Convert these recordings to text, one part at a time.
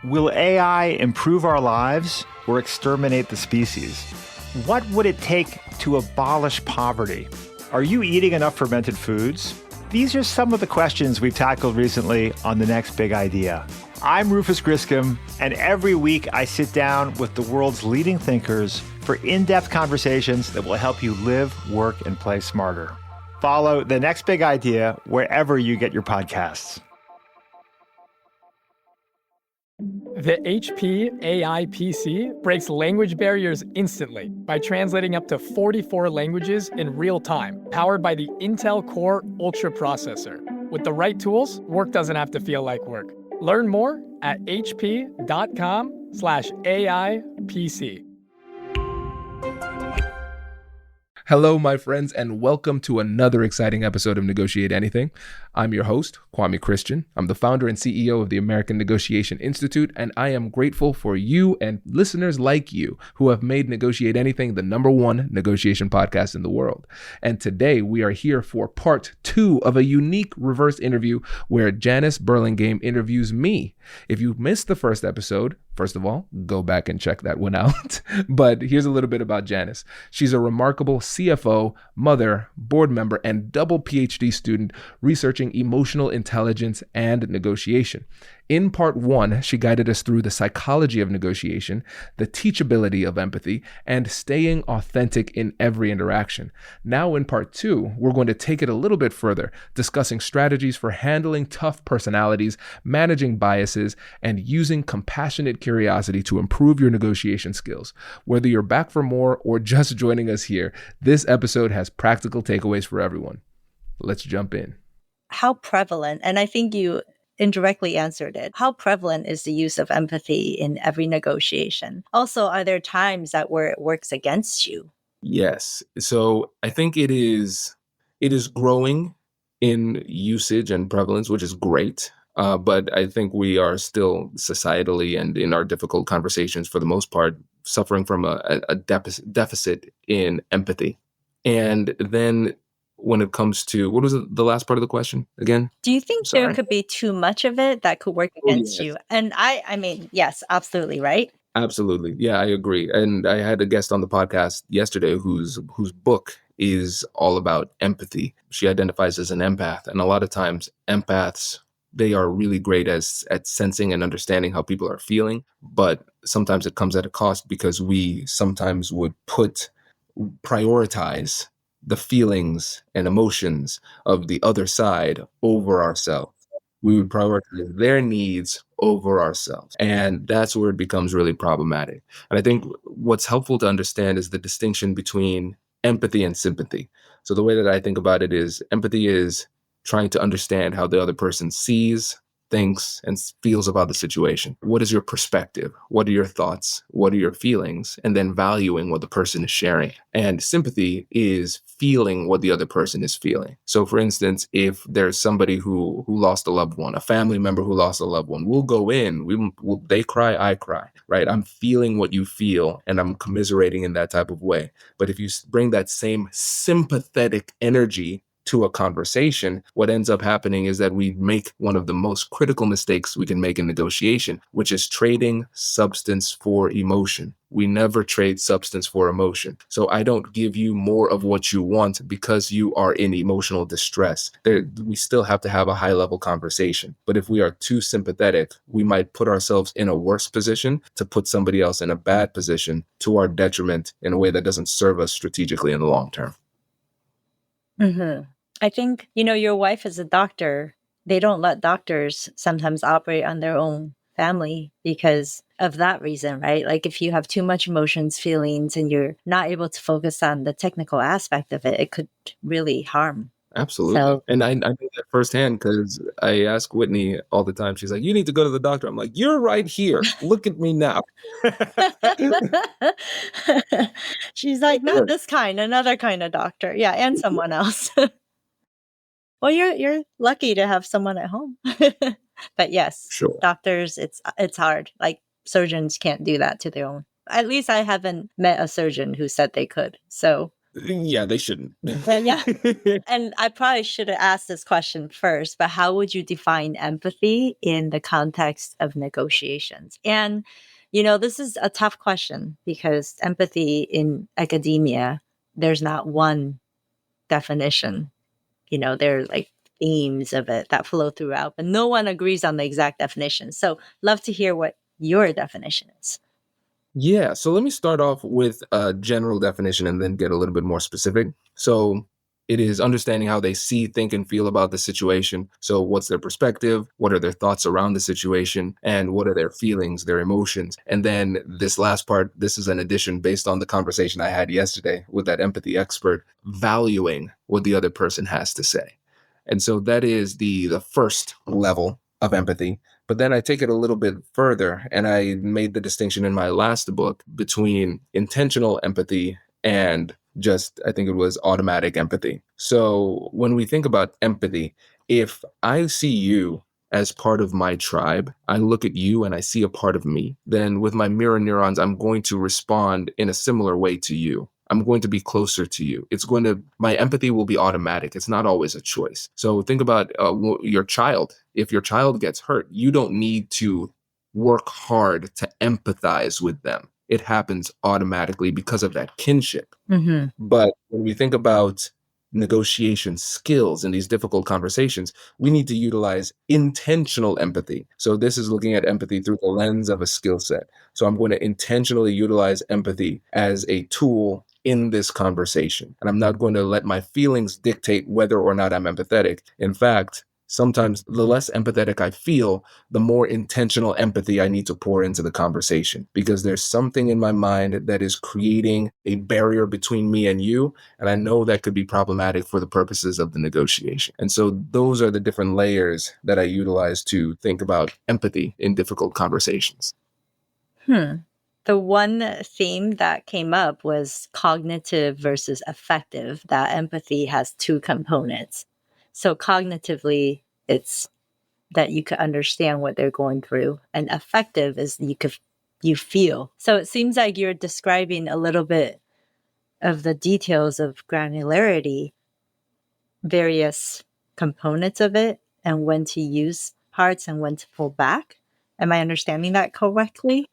Will AI improve our lives or exterminate the species? What would it take to abolish poverty? Are you eating enough fermented foods? These are some of the questions we've tackled recently on The Next Big Idea. I'm Rufus Griscom, and every week I sit down with the world's leading thinkers for in-depth conversations that will help you live, work, and play smarter. Follow The Next Big Idea wherever you get your podcasts. The HP AI PC breaks language barriers instantly by translating up to 44 languages in real time, powered by the Intel Core Ultra processor. With the right tools, work doesn't have to feel like work. Learn more at hp.com/AI-PC. Hello, my friends, and welcome to another exciting episode of Negotiate Anything. I'm your host, Kwame Christian. I'm the founder and CEO of the American Negotiation Institute, and I am grateful for you and listeners like you who have made Negotiate Anything the #1 negotiation podcast in the world. And today we are here for part 2 of a unique reverse interview where Janice Burlingame interviews me. If you missed the first episode, first of all, go back and check that one out. But here's a little bit about Janice. She's a remarkable CFO, mother, board member, and double PhD student researching emotional intelligence and negotiation. In part 1, she guided us through the psychology of negotiation, the teachability of empathy, and staying authentic in every interaction. Now in part 2, we're going to take it a little bit further, discussing strategies for handling tough personalities, managing biases, and using compassionate curiosity to improve your negotiation skills. Whether you're back for more or just joining us here, this episode has practical takeaways for everyone. Let's jump in. How prevalent, and I think you indirectly answered it, how prevalent is the use of empathy in every negotiation? Also, are there times where it works against you? Yes. So I think it is growing in usage and prevalence, which is great. But I think we are still societally and in our difficult conversations, for the most part, suffering from a deficit in empathy. And then when it comes to, what was the last part of the question again? Do you think there could be too much of it that could work against yes. you? And I mean, yes, absolutely, right? Absolutely. Yeah, I agree. And I had a guest on the podcast yesterday whose book is all about empathy. She identifies as an empath. And a lot of times empaths, they are really great at sensing and understanding how people are feeling. But sometimes it comes at a cost because we sometimes would prioritize the feelings and emotions of the other side over ourselves. We would prioritize their needs over ourselves. And that's where it becomes really problematic. And I think what's helpful to understand is the distinction between empathy and sympathy. So the way that I think about it is empathy is trying to understand how the other person sees, thinks, and feels about the situation. What is your perspective? What are your thoughts? What are your feelings? And then valuing what the person is sharing. And sympathy is feeling what the other person is feeling. So for instance, if there's somebody who lost a loved one, a family member who lost a loved one, we'll go in, they cry, I cry, right? I'm feeling what you feel and I'm commiserating in that type of way. But if you bring that same sympathetic energy to a conversation, what ends up happening is that we make one of the most critical mistakes we can make in negotiation, which is trading substance for emotion. We never trade substance for emotion. So I don't give you more of what you want because you are in emotional distress. We still have to have a high-level conversation. But if we are too sympathetic, we might put ourselves in a worse position to put somebody else in a bad position to our detriment in a way that doesn't serve us strategically in the long term. Mm-hmm. I think, your wife is a doctor. They don't let doctors sometimes operate on their own family because of that reason, right? Like if you have too much emotions, feelings, and you're not able to focus on the technical aspect of it, it could really harm. Absolutely. So, and I know that firsthand because I ask Whitney all the time. She's like, you need to go to the doctor. I'm like, you're right here. Look at me now. she's like, not this kind, another kind of doctor. Yeah, and someone else. Well, you're lucky to have someone at home. But yes, Sure. doctors, it's hard. Like surgeons can't do that to their own. At least I haven't met a surgeon who said they could. So Yeah, they shouldn't. Yeah. And I probably should have asked this question first, but how would you define empathy in the context of negotiations? And, this is a tough question because empathy in academia, there's not one definition. There are like themes of it that flow throughout, but no one agrees on the exact definition. So, love to hear what your definition is. Yeah, so let me start off with a general definition and then get a little bit more specific. So it is understanding how they see, think, and feel about the situation. So what's their perspective? What are their thoughts around the situation? And what are their feelings, their emotions? And then this last part, this is an addition based on the conversation I had yesterday with that empathy expert, valuing what the other person has to say. And so that is the first level of empathy. But then I take it a little bit further, and I made the distinction in my last book between intentional empathy and just, I think it was automatic empathy. So when we think about empathy, if I see you as part of my tribe, I look at you and I see a part of me, then with my mirror neurons, I'm going to respond in a similar way to you. I'm going to be closer to you. My empathy will be automatic. It's not always a choice. So think about your child. If your child gets hurt, you don't need to work hard to empathize with them. It happens automatically because of that kinship. Mm-hmm. But when we think about negotiation skills in these difficult conversations, we need to utilize intentional empathy. So this is looking at empathy through the lens of a skill set. So I'm going to intentionally utilize empathy as a tool in this conversation. And I'm not going to let my feelings dictate whether or not I'm empathetic. In fact, sometimes the less empathetic I feel, the more intentional empathy I need to pour into the conversation, because there's something in my mind that is creating a barrier between me and you. And I know that could be problematic for the purposes of the negotiation. And so those are the different layers that I utilize to think about empathy in difficult conversations. The one theme that came up was cognitive versus affective, that empathy has two components. So cognitively, it's that you could understand what they're going through, and affective is you feel. So it seems like you're describing a little bit of the details of granularity, various components of it, and when to use parts and when to pull back. Am I understanding that correctly?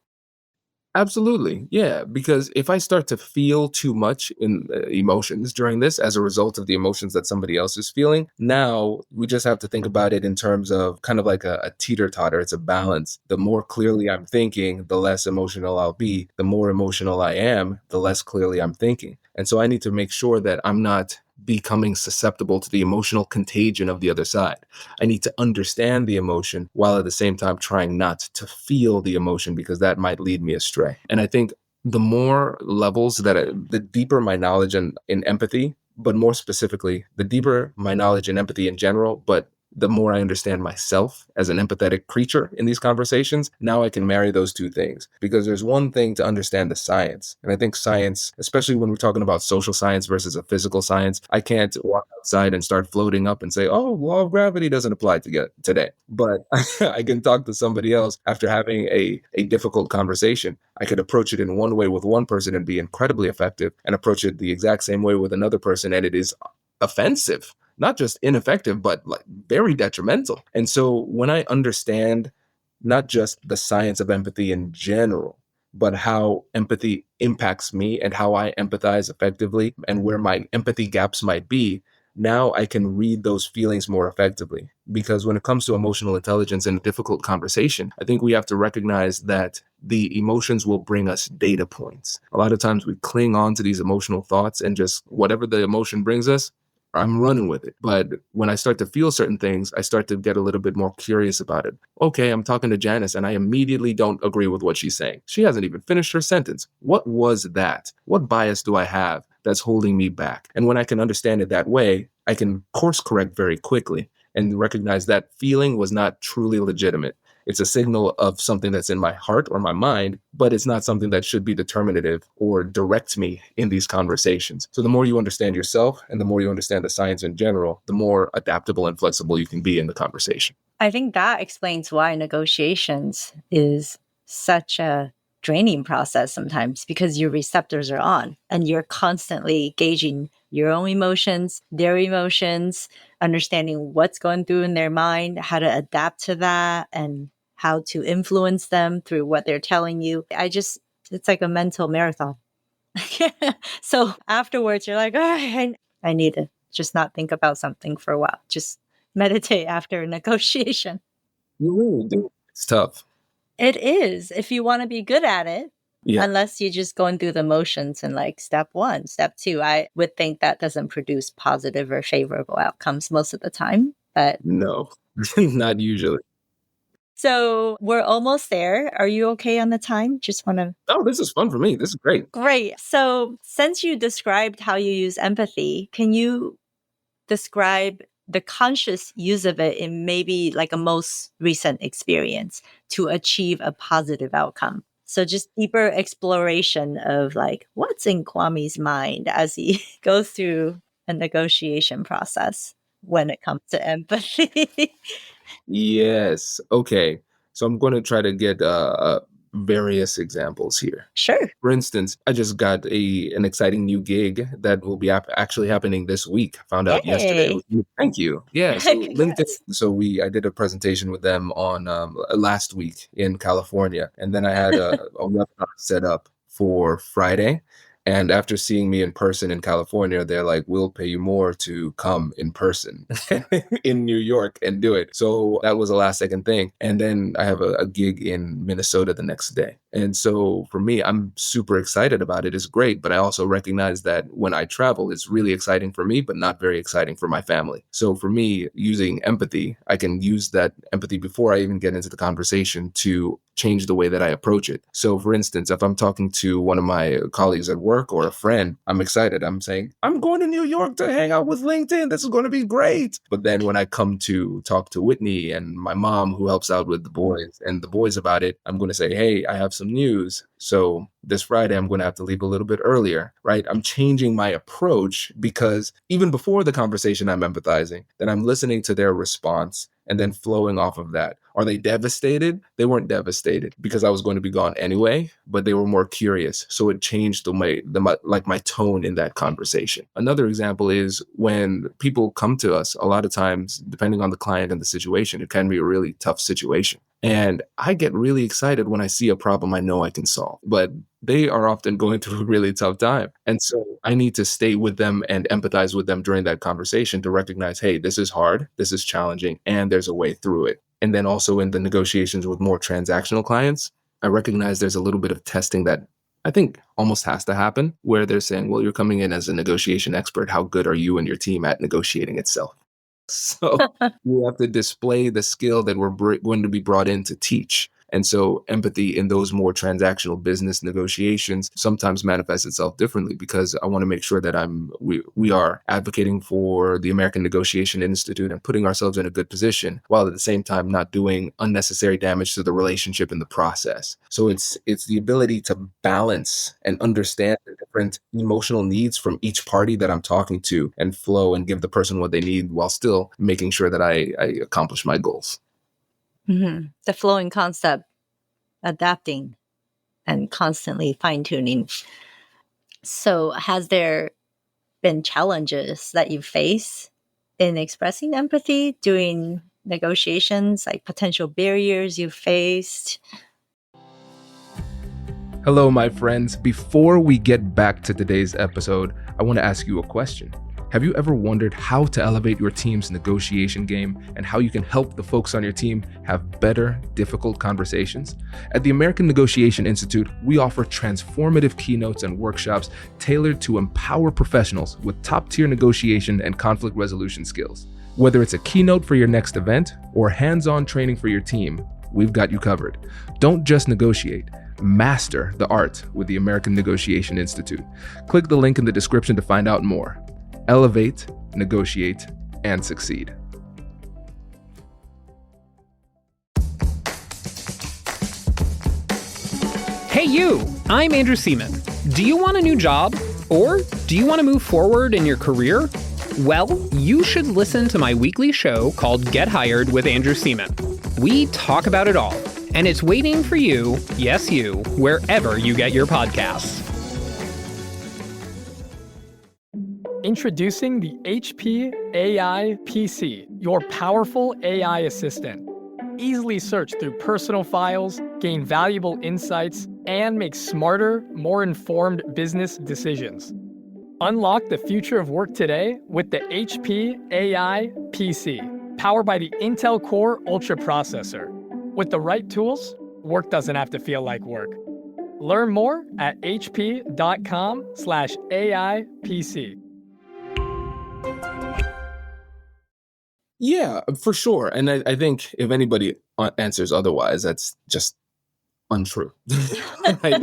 Absolutely. Yeah. Because if I start to feel too much in emotions during this as a result of the emotions that somebody else is feeling, now we just have to think about it in terms of kind of like a teeter-totter. It's a balance. The more clearly I'm thinking, the less emotional I'll be. The more emotional I am, the less clearly I'm thinking. And so I need to make sure that I'm not becoming susceptible to the emotional contagion of the other side. I need to understand the emotion while at the same time trying not to feel the emotion, because that might lead me astray. And I think the more levels the deeper my knowledge in empathy, but more specifically, the deeper my knowledge in empathy in general, but the more I understand myself as an empathetic creature in these conversations, now I can marry those two things. Because there's one thing to understand the science. And I think science, especially when we're talking about social science versus a physical science, I can't walk outside and start floating up and say, oh, law of gravity doesn't apply today. But I can talk to somebody else after having a difficult conversation. I could approach it in one way with one person and be incredibly effective, and approach it the exact same way with another person, and it is offensive. Not just ineffective, but like very detrimental. And so when I understand not just the science of empathy in general, but how empathy impacts me and how I empathize effectively and where my empathy gaps might be, now I can read those feelings more effectively. Because when it comes to emotional intelligence in a difficult conversation, I think we have to recognize that the emotions will bring us data points. A lot of times we cling on to these emotional thoughts, and just whatever the emotion brings us, I'm running with it. But when I start to feel certain things, I start to get a little bit more curious about it. Okay, I'm talking to Janice and I immediately don't agree with what she's saying. She hasn't even finished her sentence. What was that? What bias do I have that's holding me back? And when I can understand it that way, I can course correct very quickly and recognize that feeling was not truly legitimate. It's a signal of something that's in my heart or my mind, but it's not something that should be determinative or direct me in these conversations. So the more you understand yourself and the more you understand the science in general, the more adaptable and flexible you can be in the conversation. I think that explains why negotiations is such a draining process sometimes because your receptors are on and you're constantly gauging your own emotions, their emotions, understanding what's going through in their mind, how to adapt to that, and how to influence them through what they're telling you. It's like a mental marathon. So afterwards, you're like, all right, I need to just not think about something for a while. Just meditate after a negotiation. You really do. It's tough. It is, if you want to be good at it, Yeah. unless you're just going through the motions and like step 1, step 2. I would think that doesn't produce positive or favorable outcomes most of the time. But No, not usually. so we're almost there. Are you okay on the time? Just want to. Oh, this is fun for me. This is great. Great. So since you described how you use empathy, can you describe the conscious use of it in maybe like a most recent experience to achieve a positive outcome? So just deeper exploration of like what's in Kwame's mind as he goes through a negotiation process when it comes to empathy. Yes. Okay. So I'm going to try to get various examples here. Sure. For instance, I just got an exciting new gig that will be actually happening this week. I found out yesterday. Thank you. Yeah. So LinkedIn. So I did a presentation with them on last week in California, and then I had a webinar set up for Friday. And after seeing me in person in California, they're like, we'll pay you more to come in person in New York and do it. So that was a last second thing. And then I have a gig in Minnesota the next day. And so for me, I'm super excited about it. It's great. But I also recognize that when I travel, it's really exciting for me, but not very exciting for my family. So for me, using empathy, I can use that empathy before I even get into the conversation to change the way that I approach it. So for instance, if I'm talking to one of my colleagues at work or a friend, I'm excited. I'm saying, I'm going to New York to hang out with LinkedIn. This is going to be great. But then when I come to talk to Whitney and my mom who helps out with the boys and the boys about it, I'm going to say, hey, I have some news. So this Friday, I'm going to have to leave a little bit earlier, right? I'm changing my approach because even before the conversation, I'm empathizing. Then I'm listening to their response and then flowing off of that. Are they devastated? They weren't devastated because I was going to be gone anyway, but they were more curious. So it changed my tone in that conversation. Another example is when people come to us, a lot of times, depending on the client and the situation, it can be a really tough situation. And I get really excited when I see a problem I know I can solve, but they are often going through a really tough time. And so I need to stay with them and empathize with them during that conversation to recognize, hey, this is hard, this is challenging, and there's a way through it. And then also in the negotiations with more transactional clients, I recognize there's a little bit of testing that I think almost has to happen where they're saying, well, you're coming in as a negotiation expert. How good are you and your team at negotiating itself? So we have to display the skill that we're going to be brought in to teach. And so empathy in those more transactional business negotiations sometimes manifests itself differently because I want to make sure that we are advocating for the American Negotiation Institute and putting ourselves in a good position while at the same time not doing unnecessary damage to the relationship in the process. So it's the ability to balance and understand the different emotional needs from each party that I'm talking to and flow and give the person what they need while still making sure that I accomplish my goals. Mm-hmm. The flowing concept, adapting and constantly fine-tuning. So has there been challenges that you face in expressing empathy during negotiations, like potential barriers you faced? Hello, my friends. Before we get back to today's episode, I want to ask you a question. Have you ever wondered how to elevate your team's negotiation game and how you can help the folks on your team have better, difficult conversations? At the American Negotiation Institute, we offer transformative keynotes and workshops tailored to empower professionals with top-tier negotiation and conflict resolution skills. Whether it's a keynote for your next event or hands-on training for your team, we've got you covered. Don't just negotiate. Master the art with the American Negotiation Institute. Click the link in the description to find out more. Elevate, negotiate, and succeed. Hey you, I'm Andrew Seaman. Do you want a new job? Or do you want to move forward in your career? Well, you should listen to my weekly show called Get Hired with Andrew Seaman. We talk about it all. And it's waiting for you, yes, you, wherever you get your podcasts. Introducing the HP AI PC, your powerful AI assistant. Easily search through personal files, gain valuable insights, and make smarter, more informed business decisions. Unlock the future of work today with the HP AI PC, powered by the Intel Core Ultra processor. With the right tools, work doesn't have to feel like work. Learn more at hp.com/AIPC. Yeah, for sure. And I think if anybody answers otherwise, that's just untrue. Right?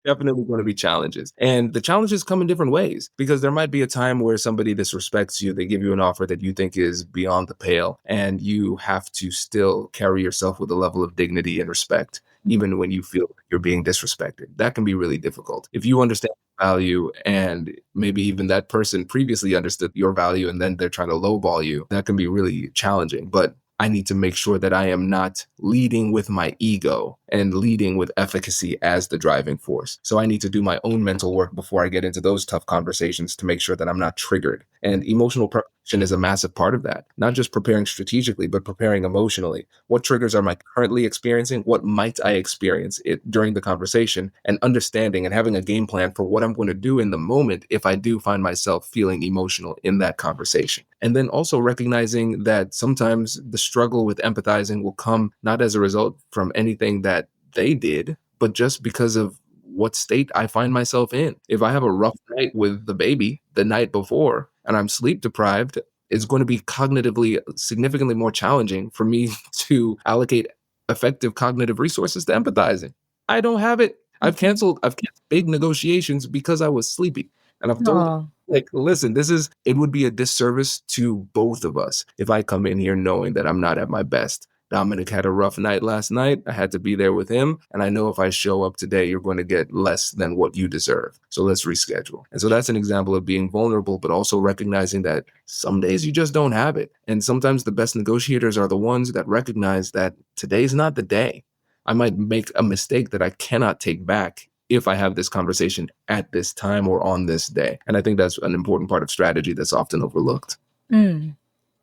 Definitely going to be challenges. And the challenges come in different ways because there might be a time where somebody disrespects you. They give you an offer that you think is beyond the pale, and you have to still carry yourself with a level of dignity and respect, even when you feel you're being disrespected. That can be really difficult. If you understand value and maybe even that person previously understood your value and then they're trying to lowball you, that can be really challenging. But I need to make sure that I am not leading with my ego and leading with efficacy as the driving force. So I need to do my own mental work before I get into those tough conversations to make sure that I'm not triggered. And emotional preparation is a massive part of that. Not just preparing strategically, but preparing emotionally. What triggers am I currently experiencing? What might I experience during the conversation? And understanding and having a game plan for what I'm going to do in the moment if I do find myself feeling emotional in that conversation. And then also recognizing that sometimes the struggle with empathizing will come not as a result from anything that they did, but just because of what state I find myself in. If I have a rough night with the baby the night before and I'm sleep deprived, it's going to be cognitively significantly more challenging for me to allocate effective cognitive resources to empathizing. I don't have it. I've canceled big negotiations because I was sleepy. And I've told Oh, like, listen, it would be a disservice to both of us if I come in here knowing that I'm not at my best. Dominic had a rough night last night. I had to be there with him. And I know if I show up today, you're going to get less than what you deserve. So let's reschedule. And so that's an example of being vulnerable, but also recognizing that some days you just don't have it. And sometimes the best negotiators are the ones that recognize that today's not the day. I might make a mistake that I cannot take back if I have this conversation at this time or on this day. And I think that's an important part of strategy that's often overlooked.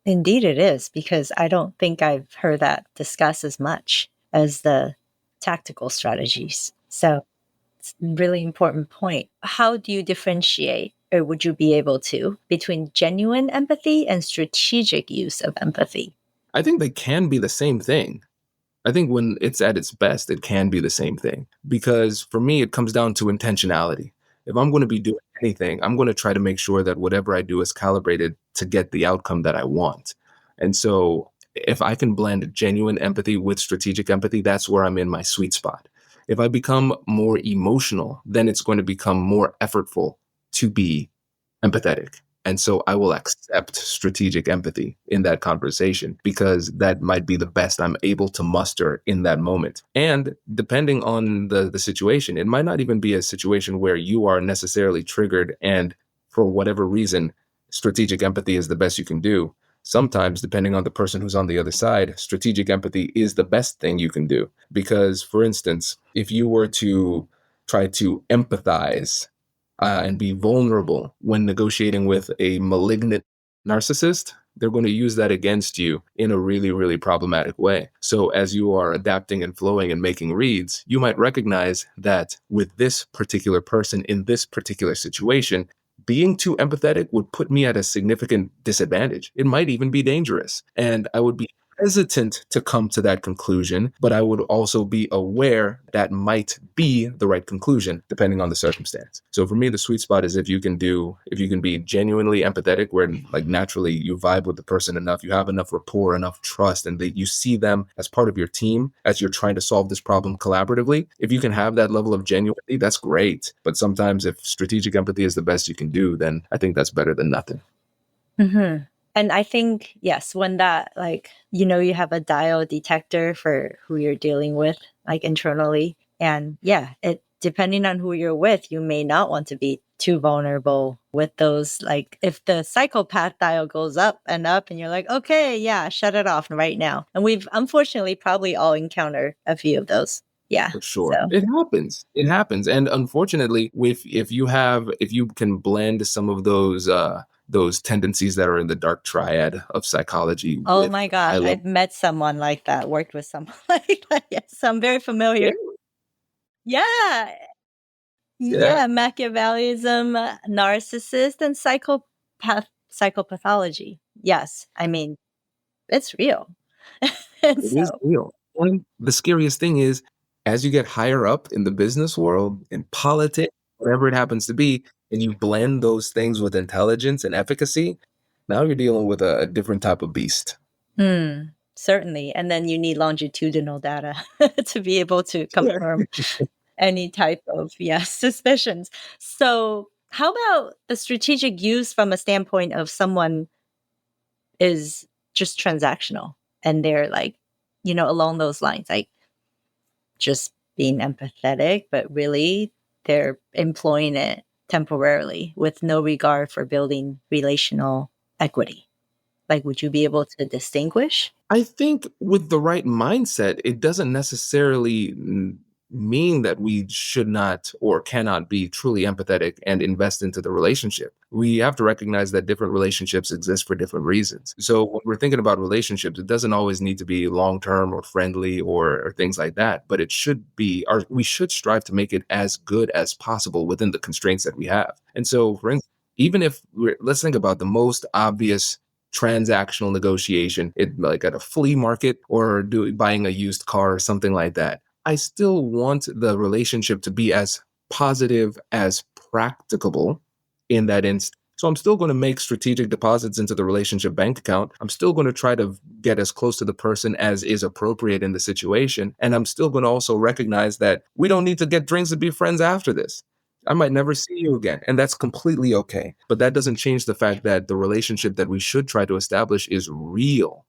indeed it is, because I don't think I've heard that discussed as much as the tactical strategies. So it's a really important point. How do you differentiate, or would you be able to, between genuine empathy and strategic use of empathy? I think they can be the same thing. I think when it's at its best, it can be the same thing. Because for me, it comes down to intentionality. If I'm going to be doing anything, I'm going to try to make sure that whatever I do is calibrated to get the outcome that I want. And so if I can blend genuine empathy with strategic empathy, that's where I'm in my sweet spot. If I become more emotional, then it's going to become more effortful to be empathetic. And so I will accept strategic empathy in that conversation because that might be the best I'm able to muster in that moment. And depending on the situation, it might not even be a situation where you are necessarily triggered and for whatever reason, strategic empathy is the best you can do. Sometimes, depending on the person who's on the other side, strategic empathy is the best thing you can do. Because, for instance, if you were to try to empathize and be vulnerable when negotiating with a malignant narcissist, they're going to use that against you in a really, really problematic way. So as you are adapting and flowing and making reads, you might recognize that with this particular person in this particular situation, being too empathetic would put me at a significant disadvantage. It might even be dangerous. And I would be hesitant to come to that conclusion, but I would also be aware that might be the right conclusion depending on the circumstance. So for me, the sweet spot is if you can be genuinely empathetic, where like naturally you vibe with the person enough, you have enough rapport, enough trust, and that you see them as part of your team as you're trying to solve this problem collaboratively. If you can have that level of genuinity, that's great. But sometimes if strategic empathy is the best you can do, then I think that's better than nothing. Mm-hmm. And I think, yes, when that, you have a dial detector for who you're dealing with, like internally. And yeah, it depending on who you're with, you may not want to be too vulnerable with those. Like if the psychopath dial goes up and you're like, okay, yeah, shut it off right now. And we've unfortunately probably all encountered a few of those. Yeah. For sure. So It happens. It happens. And unfortunately, if you can blend some of those tendencies that are in the dark triad of psychology oh with my high gosh, level. I've met someone like that, worked with someone like that. Yes, I'm very familiar. Yeah. Yeah. Yeah, Machiavellism, narcissist, and psychopathology. Yes, I mean, it's real. And It is so, real. And the scariest thing is, as you get higher up in the business world, in politics, whatever it happens to be, and you blend those things with intelligence and efficacy, now you're dealing with a different type of beast. certainly. And then you need longitudinal data to be able to confirm any type of, yes, suspicions. So, how about the strategic use from a standpoint of someone is just transactional and they're like, along those lines, like just being empathetic, but really they're employing it temporarily with no regard for building relational equity. Like, would you be able to distinguish? I think with the right mindset, it doesn't necessarily mean that we should not or cannot be truly empathetic and invest into the relationship. We have to recognize that different relationships exist for different reasons. So when we're thinking about relationships, it doesn't always need to be long-term or friendly or things like that, but it should be, or we should strive to make it as good as possible within the constraints that we have. And so, for instance, even if let's think about the most obvious transactional negotiation, like at a flea market or buying a used car or something like that. I still want the relationship to be as positive as practicable in that instance. So I'm still going to make strategic deposits into the relationship bank account. I'm still going to try to get as close to the person as is appropriate in the situation. And I'm still going to also recognize that we don't need to get drinks and be friends after this. I might never see you again. And that's completely okay. But that doesn't change the fact that the relationship that we should try to establish is real.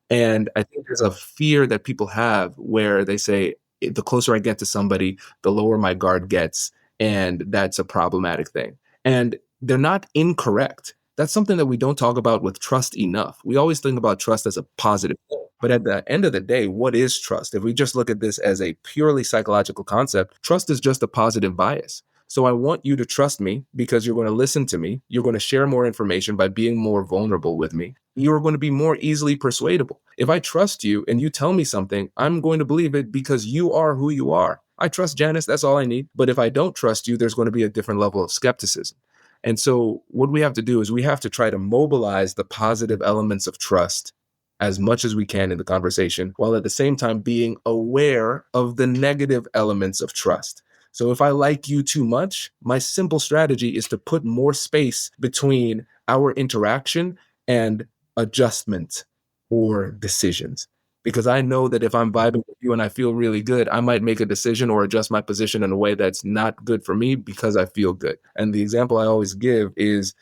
And I think there's a fear that people have where they say, the closer I get to somebody, the lower my guard gets. And that's a problematic thing. And they're not incorrect. That's something that we don't talk about with trust enough. We always think about trust as a positive thing. But at the end of the day, what is trust? If we just look at this as a purely psychological concept, trust is just a positive bias. So I want you to trust me because you're going to listen to me. You're going to share more information by being more vulnerable with me. You're going to be more easily persuadable. If I trust you and you tell me something, I'm going to believe it because you are who you are. I trust Janice. That's all I need. But if I don't trust you, there's going to be a different level of skepticism. And so what we have to do is we have to try to mobilize the positive elements of trust as much as we can in the conversation, while at the same time being aware of the negative elements of trust. So if I like you too much, my simple strategy is to put more space between our interaction and adjustment or decisions. Because I know that if I'm vibing with you and I feel really good, I might make a decision or adjust my position in a way that's not good for me because I feel good. And the example I always give is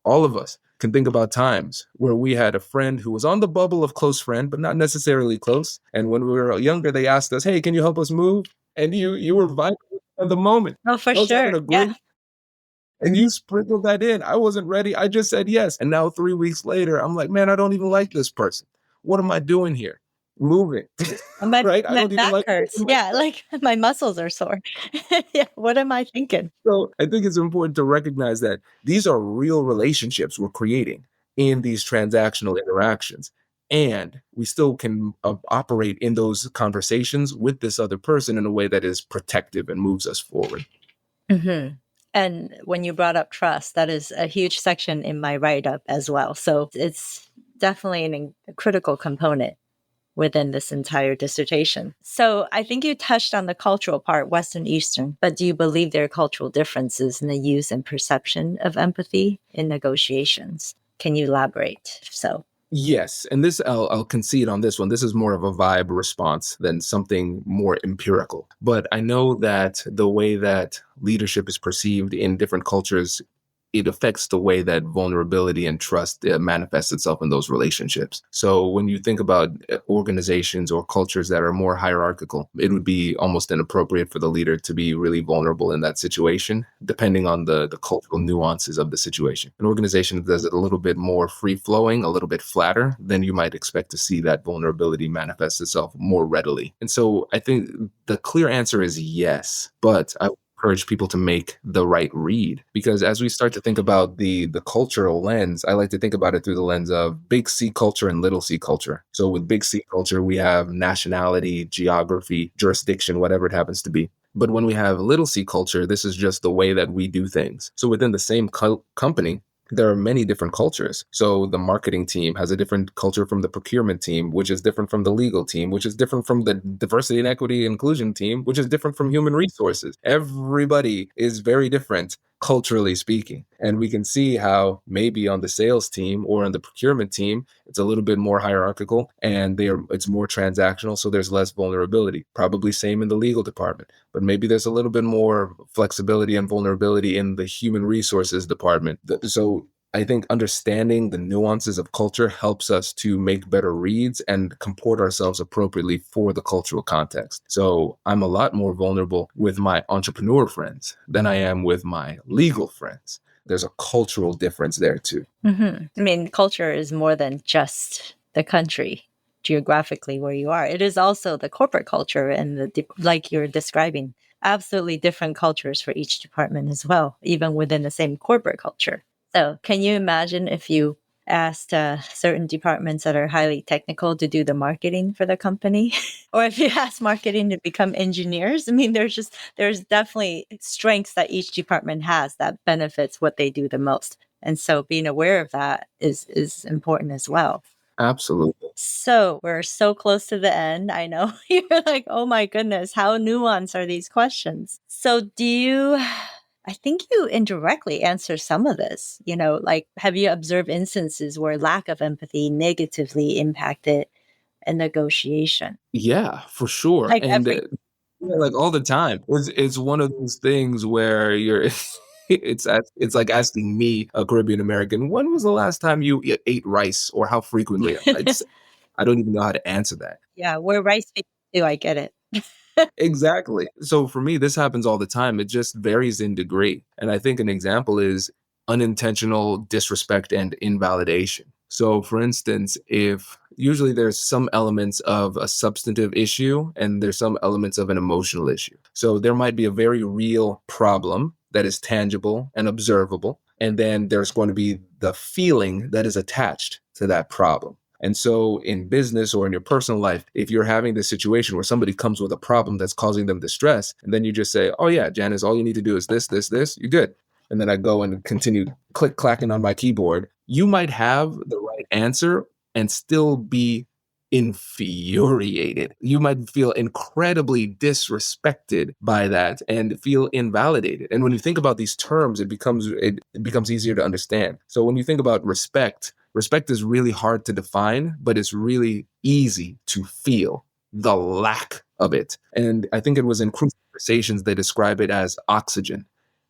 all of us can think about times where we had a friend who was on the bubble of close friend, but not necessarily close. And when we were younger, they asked us, hey, can you help us move? And you were vibing at the moment. Oh, for I was having sure. a great, Yeah. and you sprinkled that in. I wasn't ready. I just said yes. And now 3 weeks later, I'm like, man, I don't even like this person. What am I doing here? Moving. My, Right? I my don't even back like hurts. Yeah. Like my muscles are sore. Yeah. What am I thinking? So I think it's important to recognize that these are real relationships we're creating in these transactional interactions. And we still can operate in those conversations with this other person in a way that is protective and moves us forward. Mm-hmm. And when you brought up trust, that is a huge section in my write up as well. So it's definitely a critical component within this entire dissertation. So I think you touched on the cultural part, Western, Eastern, but do you believe there are cultural differences in the use and perception of empathy in negotiations? Can you elaborate? If so. Yes, and this I'll concede on this one. This is more of a vibe response than something more empirical. But I know that the way that leadership is perceived in different cultures it affects the way that vulnerability and trust manifests itself in those relationships. So when you think about organizations or cultures that are more hierarchical, it would be almost inappropriate for the leader to be really vulnerable in that situation, depending on the cultural nuances of the situation. An organization that does it a little bit more free-flowing, a little bit flatter, then you might expect to see that vulnerability manifest itself more readily. And so I think the clear answer is yes, but I encourage people to make the right read, because as we start to think about the cultural lens, I like to think about it through the lens of big C culture and little c culture. So with big C culture, we have nationality, geography, jurisdiction, whatever it happens to be. But when we have little c culture, this is just the way that we do things. So within the same company, there are many different cultures. So the marketing team has a different culture from the procurement team, which is different from the legal team, which is different from the diversity and equity and inclusion team, which is different from human resources. Everybody is very different, culturally speaking. And we can see how maybe on the sales team or on the procurement team, it's a little bit more hierarchical and it's more transactional. So there's less vulnerability. Probably same in the legal department, but maybe there's a little bit more flexibility and vulnerability in the human resources department. So I think understanding the nuances of culture helps us to make better reads and comport ourselves appropriately for the cultural context. So I'm a lot more vulnerable with my entrepreneur friends than I am with my legal friends. There's a cultural difference there too. I mean, culture is more than just the country geographically where you are. It is also the corporate culture and like you're describing, absolutely different cultures for each department as well, even within the same corporate culture. So can you imagine if you asked certain departments that are highly technical to do the marketing for the company? Or if you ask marketing to become engineers? I mean, there's definitely strengths that each department has that benefits what they do the most. And so being aware of that is important as well. Absolutely. So we're so close to the end. I know you're like, oh my goodness, how nuanced are these questions? So I think you indirectly answer some of this, like, have you observed instances where lack of empathy negatively impacted a negotiation? Yeah, for sure. Like And every, yeah, like all the time. It's one of those things where you're it's like asking me, a Caribbean American, when was the last time you ate rice or how frequently? I don't even know how to answer that. yeah, we're rice people too. I get it. Exactly. So for me, this happens all the time. It just varies in degree. And I think an example is unintentional disrespect and invalidation. So for instance, if usually there's some elements of a substantive issue and there's some elements of an emotional issue. So there might be a very real problem that is tangible and observable. And then there's going to be the feeling that is attached to that problem. And so in business or in your personal life, if you're having this situation where somebody comes with a problem that's causing them distress, and then you just say, oh yeah, Janice, all you need to do is this, you're good. And then I go and continue clacking on my keyboard. You might have the right answer and still be infuriated. You might feel incredibly disrespected by that and feel invalidated. And when you think about these terms, it becomes easier to understand. So when you think about respect is really hard to define, but it's really easy to feel the lack of it. And I think it was in Crucial Conversations they describe it as oxygen.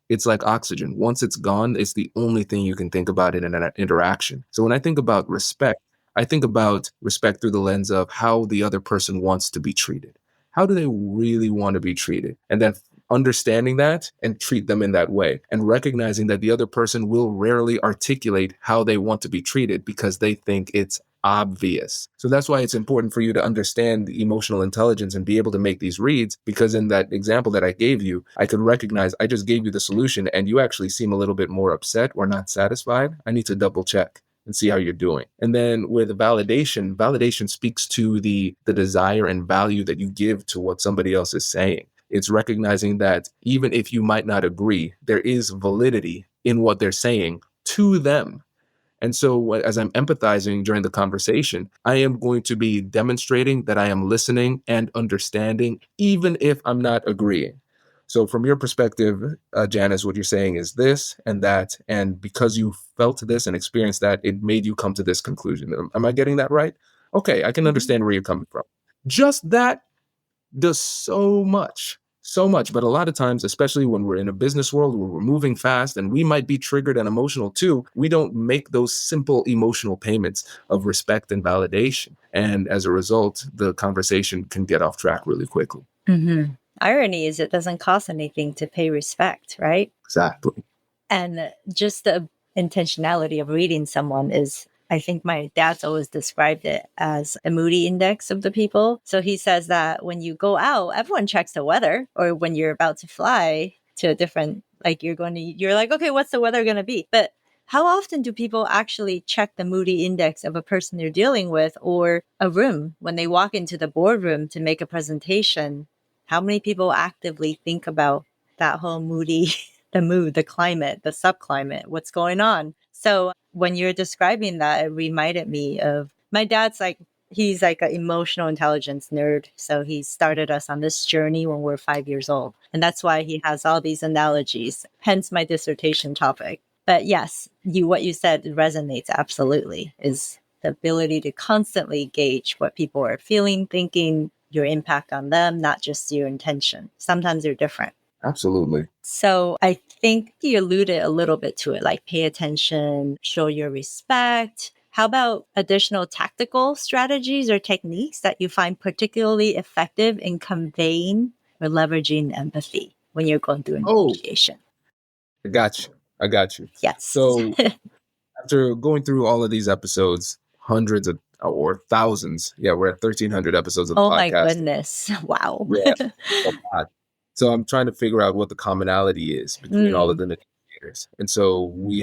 It's like oxygen. Once it's gone, it's the only thing you can think about in an interaction. So when I think about respect, I think about respect through the lens of how the other person wants to be treated. How do they really want to be treated? And then understanding that and treat them in that way, and recognizing that the other person will rarely articulate how they want to be treated because they think it's obvious. So that's why it's important for you to understand the emotional intelligence and be able to make these reads, because in that example that I gave you, I could recognize I just gave you the solution and you actually seem a little bit more upset or not satisfied. I need to double check and see how you're doing. And then with validation speaks to the desire and value that you give to what somebody else is saying. It's recognizing that even if you might not agree, there is validity in what they're saying to them. And so as I'm empathizing during the conversation, I am going to be demonstrating that I am listening and understanding, even if I'm not agreeing. So from your perspective, Janice, what you're saying is this and that. And because you felt this and experienced that, it made you come to this conclusion. Am I getting that right? Okay, I can understand where you're coming from. Just that does so much so much. But a lot of times, especially when we're in a business world where we're moving fast and we might be triggered and emotional too, we don't make those simple emotional payments of respect and validation. And as a result, the conversation can get off track really quickly. Mm-hmm. Irony is it doesn't cost anything to pay respect, right? Exactly. And just the intentionality of reading someone is, I think my dad's always described it as a moody index of the people. So he says that when you go out, everyone checks the weather, or when you're about to fly to a different, like you're like, okay, what's the weather going to be? But how often do people actually check the moody index of a person they're dealing with, or a room when they walk into the boardroom to make a presentation? How many people actively think about that whole moody the mood, the climate, the subclimate, what's going on? So when you're describing that, it reminded me of my dad's he's like an emotional intelligence nerd. So he started us on this journey when we're 5 years old. And that's why he has all these analogies, hence my dissertation topic. But yes, what you said resonates absolutely, is the ability to constantly gauge what people are feeling, thinking, your impact on them, not just your intention. Sometimes they're different. Absolutely. So I think you alluded a little bit to it, like pay attention, show your respect. How about additional tactical strategies or techniques that you find particularly effective in conveying or leveraging empathy when you're going through a negotiation? I got you. Yes. So after going through all of these episodes, hundreds of or thousands, we're at 1,300 episodes of the oh podcast. My goodness. Wow. Yeah, a lot. So I'm trying to figure out what the commonality is between all of the negotiators. And so we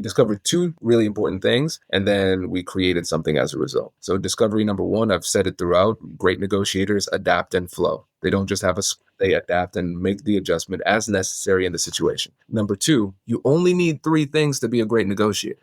discovered two really important things, and then we created something as a result. So discovery number one, I've said it throughout, great negotiators adapt and flow. They don't just have they adapt and make the adjustment as necessary in the situation. Number two, you only need three things to be a great negotiator.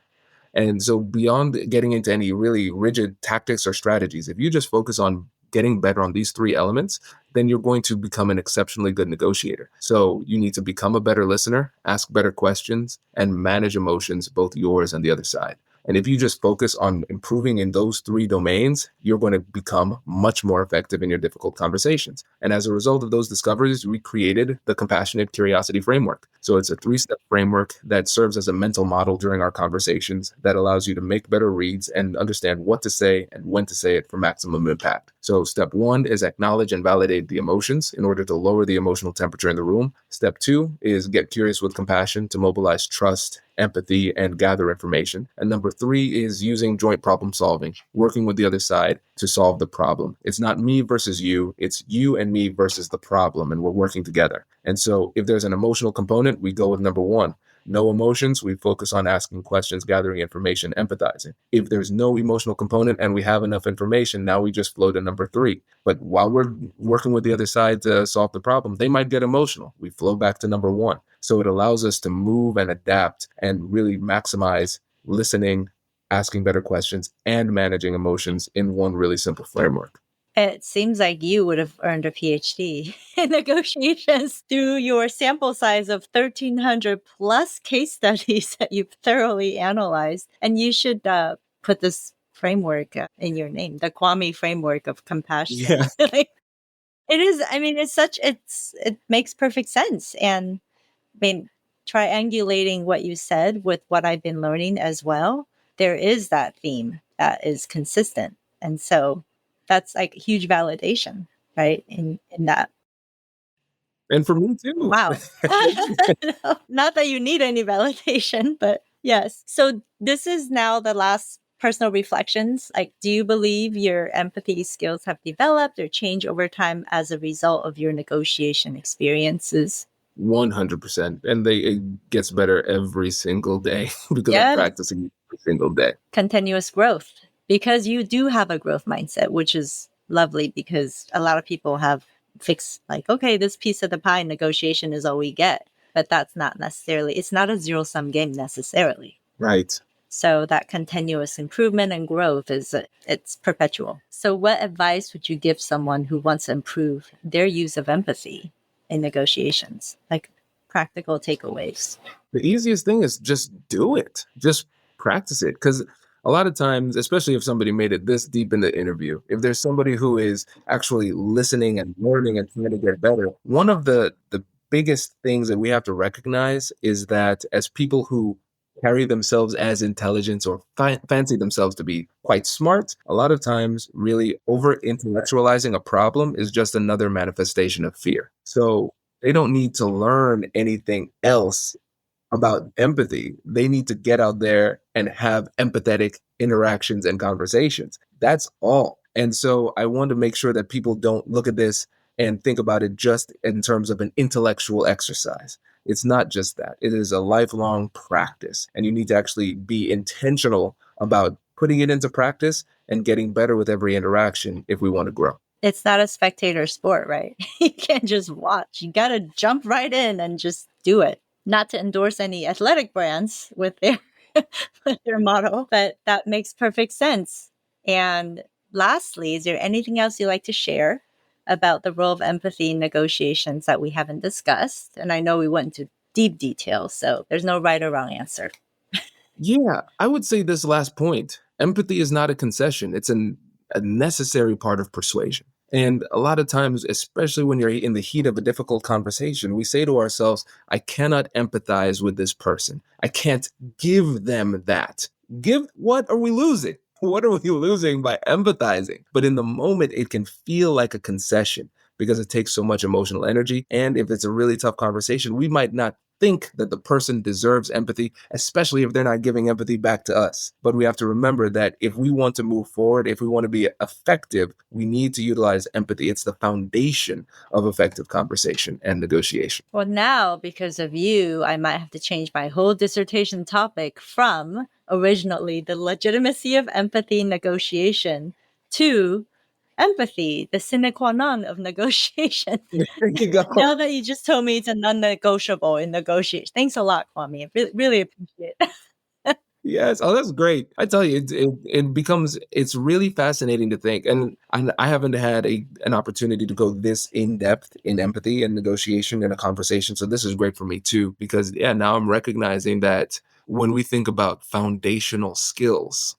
And so beyond getting into any really rigid tactics or strategies, if you just focus on getting better on these three elements, then you're going to become an exceptionally good negotiator. So you need to become a better listener, ask better questions, and manage emotions, both yours and the other side. And if you just focus on improving in those three domains, you're going to become much more effective in your difficult conversations. And as a result of those discoveries, we created the Compassionate Curiosity Framework. So it's a 3-step framework that serves as a mental model during our conversations that allows you to make better reads and understand what to say and when to say it for maximum impact. So step 1 is acknowledge and validate the emotions in order to lower the emotional temperature in the room. Step 2 is get curious with compassion to mobilize trust, empathy, and gather information. And number 3 is using joint problem solving, working with the other side to solve the problem. It's not me versus you, it's you and me versus the problem, and we're working together. And so if there's an emotional component, we go with number 1. No emotions, we focus on asking questions, gathering information, empathizing. If there's no emotional component and we have enough information, now we just flow to number 3. But while we're working with the other side to solve the problem, they might get emotional. We flow back to number 1. So it allows us to move and adapt and really maximize listening, asking better questions, and managing emotions in one really simple framework. It seems like you would have earned a PhD in negotiations through your sample size of 1,300 plus case studies that you've thoroughly analyzed. And you should put this framework in your name, the Kwame framework of compassion. Yeah. It is, I mean, it makes perfect sense. And I mean, triangulating what you said with what I've been learning as well, there is that theme that is consistent. And so that's like huge validation, right? In that. And for me too. Wow. No, not that you need any validation, but yes. So this is now the last personal reflections. Like, do you believe your empathy skills have developed or changed over time as a result of your negotiation experiences? 100%. And it gets better every single day because I'm practicing every single day. Continuous growth, because you do have a growth mindset, which is lovely, because a lot of people have fixed like, okay, this piece of the pie negotiation is all we get. But that's not necessarily, it's not a zero-sum game necessarily. Right. So that continuous improvement and growth it's perpetual. So what advice would you give someone who wants to improve their use of empathy in negotiations? Like practical takeaways. The easiest thing is just do it. Just practice it. Because A lot of times, especially if somebody made it this deep in the interview, if there's somebody who is actually listening and learning and trying to get better, one of the biggest things that we have to recognize is that as people who carry themselves as intelligence or fancy themselves to be quite smart, a lot of times really over intellectualizing a problem is just another manifestation of fear. So they don't need to learn anything else about empathy. They need to get out there and have empathetic interactions and conversations. That's all. And so I want to make sure that people don't look at this and think about it just in terms of an intellectual exercise. It's not just that. It is a lifelong practice, and you need to actually be intentional about putting it into practice and getting better with every interaction if we want to grow. It's not a spectator sport, right? You can't just watch. You got to jump right in and just do it. Not to endorse any athletic brands with their with their motto, but that makes perfect sense. And lastly, is there anything else you'd like to share about the role of empathy in negotiations that we haven't discussed? And I know we went into deep detail, so there's no right or wrong answer. Yeah, I would say this last point. Empathy is not a concession. It's a necessary part of persuasion. And a lot of times, especially when you're in the heat of a difficult conversation, we say to ourselves, I cannot empathize with this person. I can't give them that. What are we losing? What are we losing by empathizing? But in the moment, it can feel like a concession because it takes so much emotional energy. And if it's a really tough conversation, we might not think that the person deserves empathy, especially if they're not giving empathy back to us. But we have to remember that if we want to move forward, if we want to be effective, we need to utilize empathy. It's the foundation of effective conversation and negotiation. Well, now, because of you, I might have to change my whole dissertation topic from originally the legitimacy of empathy negotiation to empathy, the sine qua non of negotiation. There you go. Now that you just told me it's a non-negotiable in negotiation. Thanks a lot, Kwame. I really appreciate it. Yes. Oh, that's great. I tell you, it's really fascinating to think. And I haven't had an opportunity to go this in depth in empathy and negotiation in a conversation. So this is great for me too, because now I'm recognizing that when we think about foundational skills,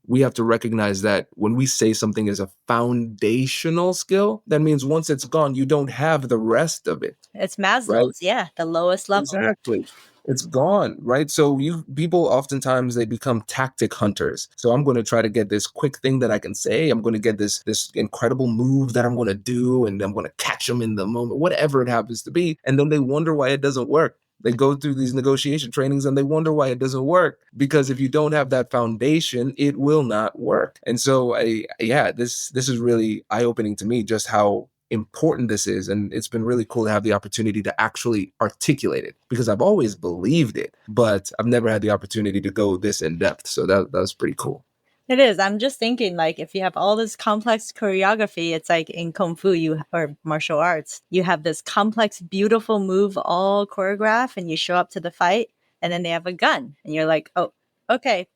we have to recognize that when we say something is a foundational skill, that means once it's gone, you don't have the rest of it. It's Right? Maslow's, the lowest level. Exactly. It's gone, right? So people oftentimes they become tactic hunters. So I'm going to try to get this quick thing that I can say. I'm going to get this incredible move that I'm going to do, and I'm going to catch them in the moment, whatever it happens to be. And then they wonder why it doesn't work. They go through these negotiation trainings and they wonder why it doesn't work, because if you don't have that foundation, it will not work. And so this is really eye-opening to me, just how important this is. And it's been really cool to have the opportunity to actually articulate it, because I've always believed it, but I've never had the opportunity to go this in depth. So that was pretty cool. It is. I'm just thinking, like, if you have all this complex choreography, it's like in Kung Fu or martial arts, you have this complex, beautiful move all choreographed, and you show up to the fight, and then they have a gun, and you're like, oh, okay,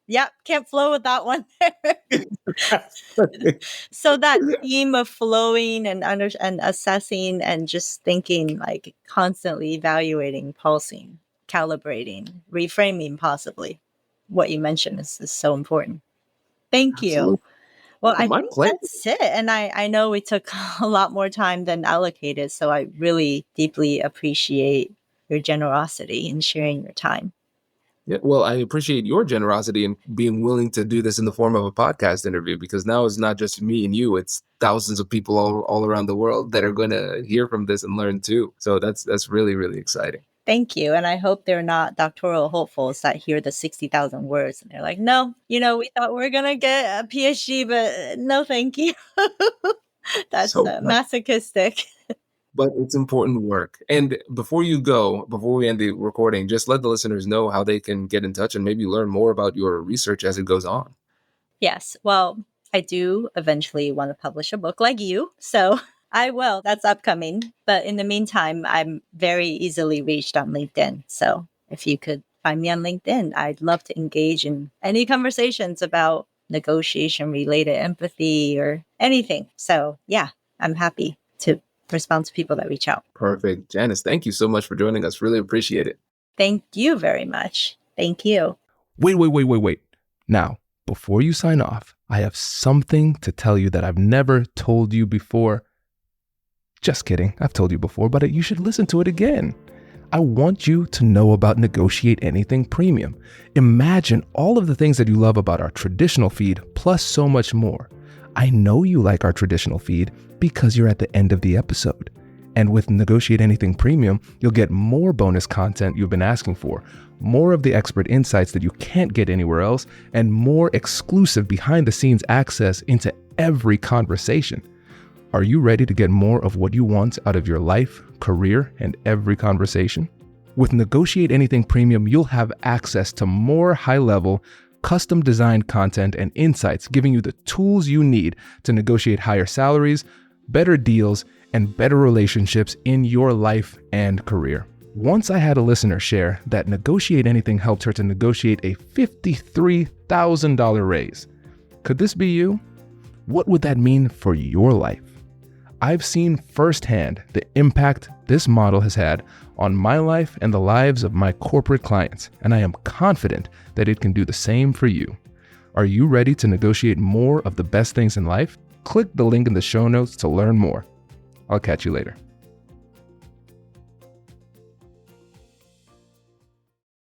can't flow with that one. So that theme of flowing and assessing and just thinking, like constantly evaluating, pulsing, calibrating, reframing, possibly what you mentioned is so important. Thank you. Absolutely. Well, I My think pleasure. that's it. And I know we took a lot more time than allocated, so I really deeply appreciate your generosity in sharing your time. Yeah, well, I appreciate your generosity in being willing to do this in the form of a podcast interview, because now it's not just me and you, it's thousands of people all around the world that are going to hear from this and learn too. So that's really, really exciting. Thank you. And I hope they're not doctoral hopefuls that hear the 60,000 words and they're like, no, we thought we were going to get a PhD, but no, thank you. That's So masochistic. But it's important work. And before we end the recording, just let the listeners know how they can get in touch and maybe learn more about your research as it goes on. Yes. Well, I do eventually want to publish a book like you. So I will. That's upcoming. But in the meantime, I'm very easily reached on LinkedIn. So if you could find me on LinkedIn, I'd love to engage in any conversations about negotiation related empathy or anything. So yeah, I'm happy to respond to people that reach out. Perfect. Janice, thank you so much for joining us. Really appreciate it. Thank you very much. Thank you. Wait. Now, before you sign off, I have something to tell you that I've never told you before. Just kidding, I've told you before, but you should listen to it again. I want you to know about Negotiate Anything Premium. Imagine all of the things that you love about our traditional feed, plus so much more. I know you like our traditional feed because you're at the end of the episode. And with Negotiate Anything Premium, you'll get more bonus content you've been asking for, more of the expert insights that you can't get anywhere else, and more exclusive behind-the-scenes access into every conversation. Are you ready to get more of what you want out of your life, career, and every conversation? With Negotiate Anything Premium, you'll have access to more high-level, custom-designed content and insights, giving you the tools you need to negotiate higher salaries, better deals, and better relationships in your life and career. Once I had a listener share that Negotiate Anything helped her to negotiate a $53,000 raise. Could this be you? What would that mean for your life? I've seen firsthand the impact this model has had on my life and the lives of my corporate clients, and I am confident that it can do the same for you. Are you ready to negotiate more of the best things in life? Click the link in the show notes to learn more. I'll catch you later.